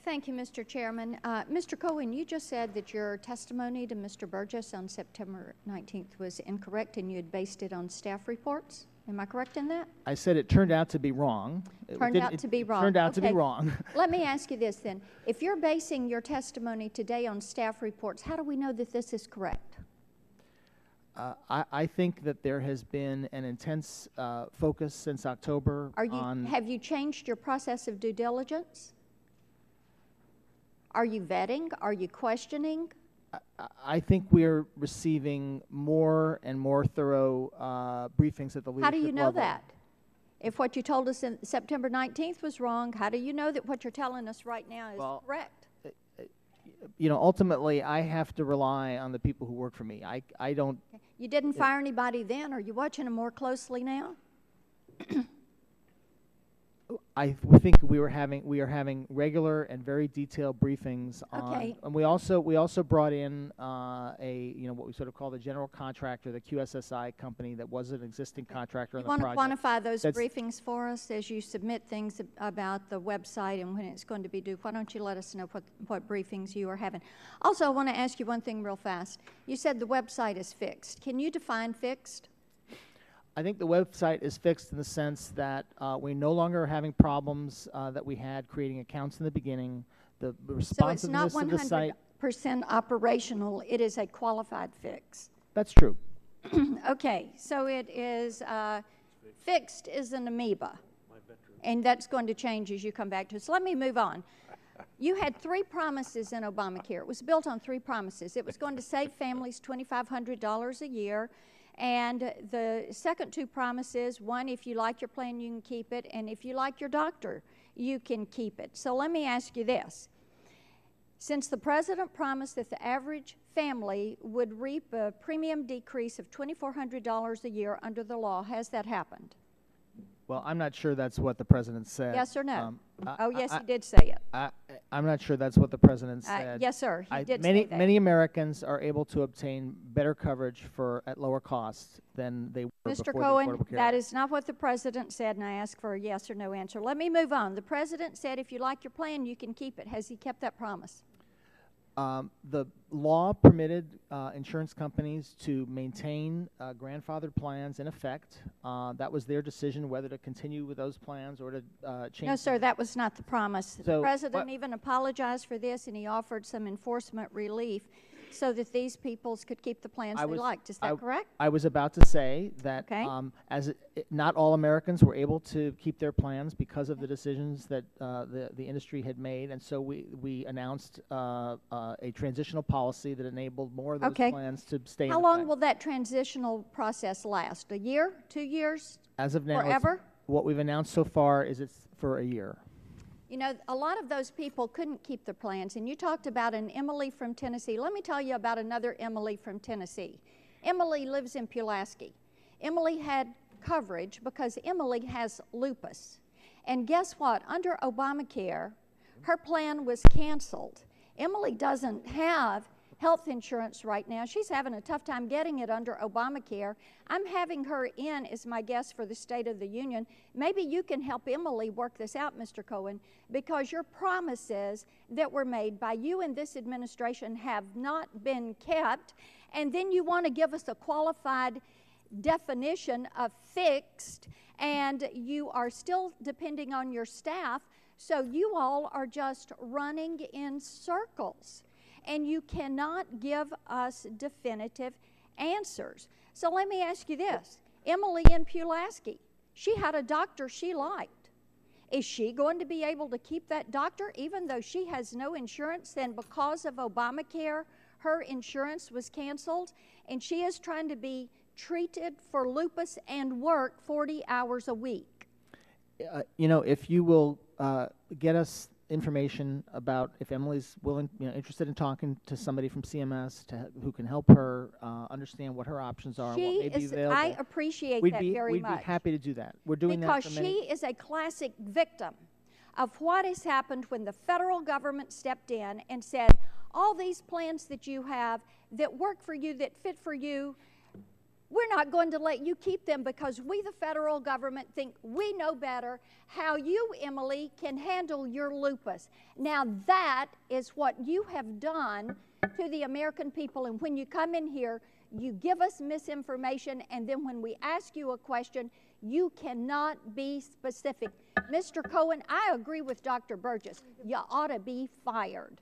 Thank you, Mr. Chairman. Mr. Cohen, you just said that your testimony to Mr. Burgess on September 19th was incorrect and you had based it on staff reports. Am I correct in that? I said it turned out to be wrong. Turned out to be wrong. Turned out to be wrong. Let me ask you this then. If you're basing your testimony today on staff reports, how do we know that this is correct? I think that there has been an intense focus since October on... Have you changed your process of due diligence? Are you vetting? Are you questioning? I think we're receiving more and more thorough briefings at the leadership level. How do you know that? If what you told us in September 19th was wrong, how do you know that what you're telling us right now is correct? You know, ultimately, I have to rely on the people who work for me. I don't... You didn't fire anybody then? Are you watching them more closely now? I think we are having regular and very detailed briefings on, and we also brought in what we sort of call the general contractor, the QSSI company that was an existing contractor on the project. You want to quantify those briefings for us as you submit things about the website and when it's going to be due? Why don't you let us know what briefings you are having? Also, I want to ask you one thing real fast. You said the website is fixed. Can you define fixed? I think the website is fixed in the sense that we no longer are having problems that we had creating accounts in the beginning. The responsiveness of the site... So it's not 100% operational. It is a qualified fix. That's true. Okay, so it is fixed as an amoeba, and that's going to change as you come back to it. So let me move on. You had 3 promises in Obamacare. It was built on 3 promises. It was going to save families $2,500 a year. And the second 2 promises, one, if you like your plan, you can keep it, and if you like your doctor, you can keep it. So let me ask you this. Since the President promised that the average family would reap a premium decrease of $2,400 a year under the law, has that happened? Well, I'm not sure that's what the President said. Yes or no? Yes, he did say it. I'm not sure that's what the President said. Yes, sir, he did say that. Many Americans are able to obtain better coverage at lower costs than they were Mr. before Cohen, the Affordable Care that Act. is not what the President said, and I ask for a yes or no answer. Let me move on. The President said if you like your plan, you can keep it. Has he kept that promise? The law permitted insurance companies to maintain grandfathered plans in effect. That was their decision whether to continue with those plans or to change. No, sir, that was not the promise. So the President even apologized for this, and he offered some enforcement relief so that these peoples could keep the plans they liked. Is that correct? I was about to say that not all Americans were able to keep their plans because of the decisions that the industry had made, and so we announced a transitional policy that enabled more of those plans to stay in effect. How long will that transitional process last? A year? 2 years? As of now, forever? What we've announced so far is it's for a year. You know, a lot of those people couldn't keep their plans, and you talked about an Emily from Tennessee. Let me tell you about another Emily from Tennessee. Emily lives in Pulaski. Emily had coverage because Emily has lupus. And guess what? Under Obamacare, her plan was canceled. Emily doesn't have health insurance right now. She's having a tough time getting it under Obamacare. I'm having her in as my guest for the State of the Union. Maybe you can help Emily work this out, Mr. Cohen, because your promises that were made by you and this administration have not been kept, and then you want to give us a qualified definition of fixed, and you are still depending on your staff, so you all are just running in circles. And you cannot give us definitive answers. So let me ask you this. Emily in Pulaski, she had a doctor she liked. Is she going to be able to keep that doctor even though she has no insurance? Then because of Obamacare, her insurance was canceled, and she is trying to be treated for lupus and work 40 hours a week. You know, if you will get us information about if Emily's willing, interested in talking to somebody from CMS who can help her understand what her options are, what may be available. I appreciate that very much. We'd be happy to do that. We're doing that for many. Because she is a classic victim of what has happened when the federal government stepped in and said, all these plans that you have that work for you, that fit for you, we're not going to let you keep them because we, the federal government, think we know better how you, Emily, can handle your lupus. Now that is what you have done to the American people, and when you come in here, you give us misinformation, and then when we ask you a question, you cannot be specific. Mr. Cohen, I agree with Dr. Burgess. You ought to be fired.